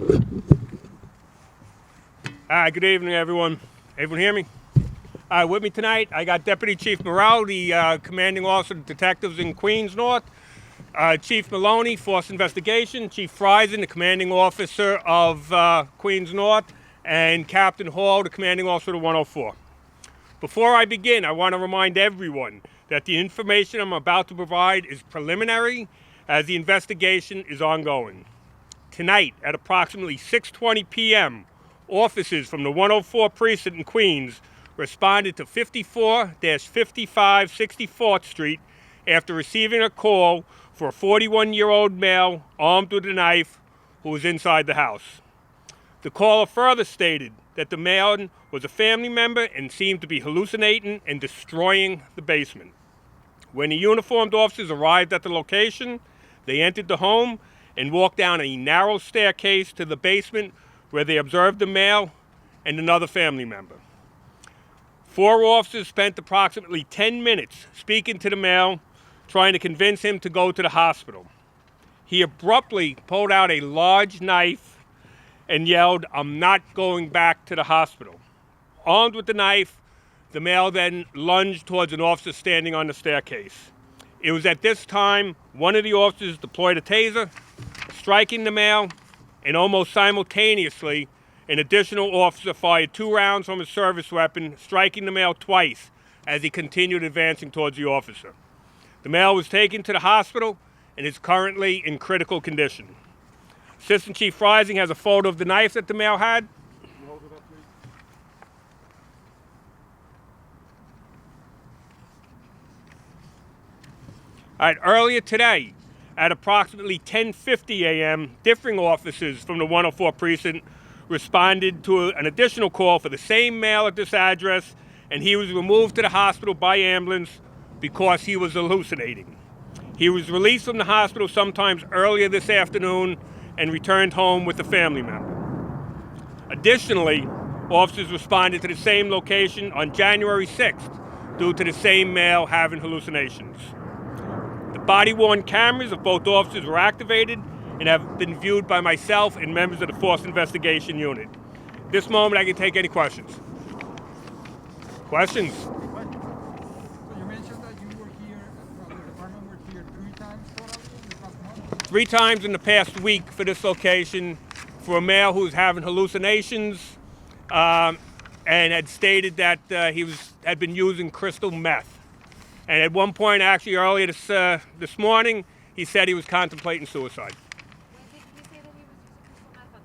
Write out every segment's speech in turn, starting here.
Good evening, everyone. Everyone hear me? With me tonight, I got Deputy Chief Morrell, the commanding officer of detectives in Queens North, Chief Maloney, Force Investigation, Chief Friesen, the commanding officer of Queens North, and Captain Hall, the commanding officer of 104. Before I begin, I want to remind everyone that the information I'm about to provide is preliminary as the investigation is ongoing. Tonight, at approximately 6:20 p.m., officers from the 104 Precinct in Queens responded to 54-55 64th Street after receiving a call for a 41-year-old male armed with a knife who was inside the house. The caller further stated that the man was a family member and seemed to be hallucinating and destroying the basement. When the uniformed officers arrived at the location, they entered the home and walked down a narrow staircase to the basement where they observed the male and another family member. 4 officers spent approximately 10 minutes speaking to the male, trying to convince him to go to the hospital. He abruptly pulled out a large knife and yelled, "I'm not going back to the hospital." Armed with the knife, the male then lunged towards an officer standing on the staircase. It was at this time one of the officers deployed a taser, striking the male, and almost simultaneously, an additional officer fired 2 rounds from his service weapon, striking the male twice as he continued advancing towards the officer. The male was taken to the hospital and is currently in critical condition. Assistant Chief Friesen has a photo of the knife that the male had. All right, earlier today, at approximately 10:50 a.m., differing officers from the 104 Precinct responded to an additional call for the same male at this address, and he was removed to the hospital by ambulance because he was hallucinating. He was released from the hospital sometimes earlier this afternoon and returned home with a family member. Additionally, officers responded to the same location on January 6th due to the same male having hallucinations. The body-worn cameras of both officers were activated and have been viewed by myself and members of the Force Investigation Unit. At this moment, I can take any questions. Questions? So you mentioned that you were here, the department were here 3 times totally in the past month? 3 times in the past week for this location for a male who was having hallucinations and had stated that he had been using crystal meth. And at one point, actually earlier this morning, he said he was contemplating suicide. When did he say that he was using crystal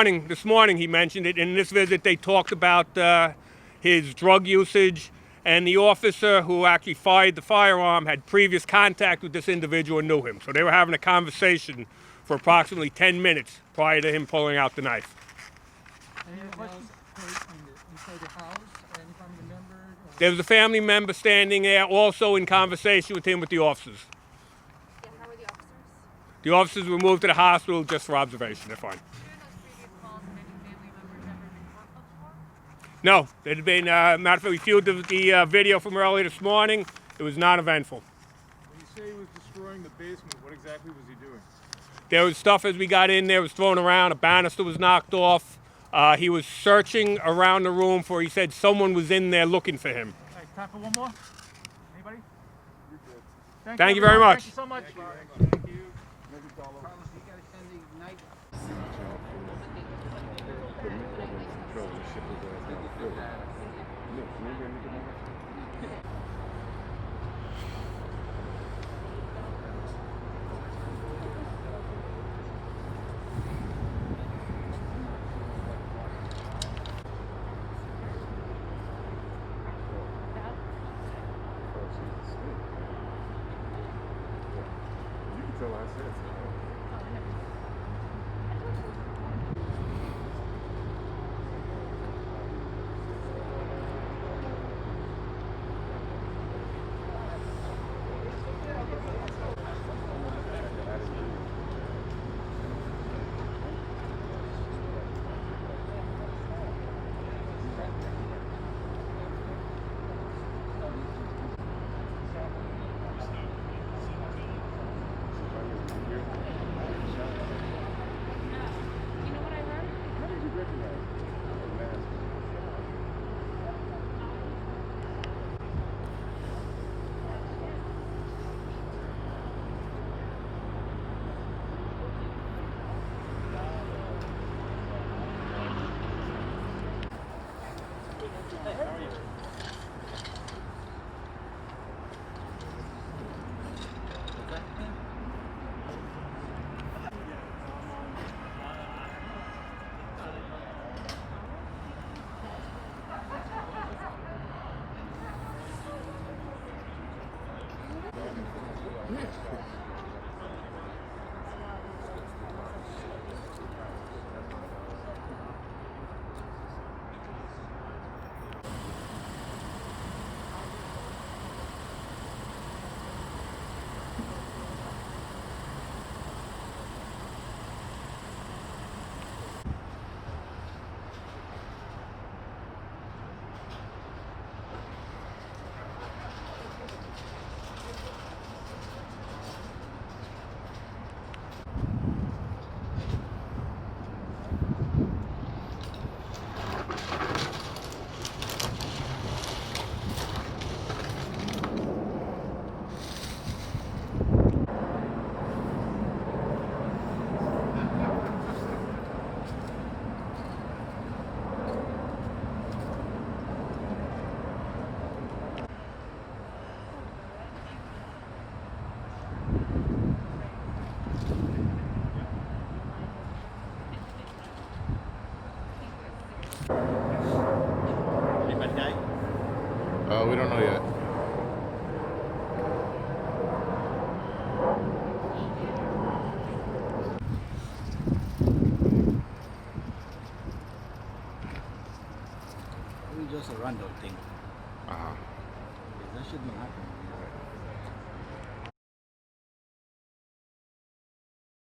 meth? This morning he mentioned it. In this visit, they talked about his drug usage, and the officer who actually fired the firearm had previous contact with this individual and knew him. So they were having a conversation for approximately 10 minutes prior to him pulling out the knife. Anyone else inside the house? Any family member? There was a family member standing there also in conversation with him with the officers. Yeah, how were the officers? The officers were moved to the hospital just for observation. They're fine. During those previous calls, have any family members ever been caught before? No, there had been, matter of fact, we viewed the video from earlier this morning. It was not eventful. When you say he was destroying the basement, what exactly was he doing? There was stuff as we got in there was thrown around. A banister was knocked off. He was searching around the room for, he said someone was in there looking for him. All right, time for one more? Anybody? You're good. Thank you very much. Thank you so much. Thank you. Until I said so. here. We don't know yet. It was just a random thing. Uh-huh. That shouldn't happen.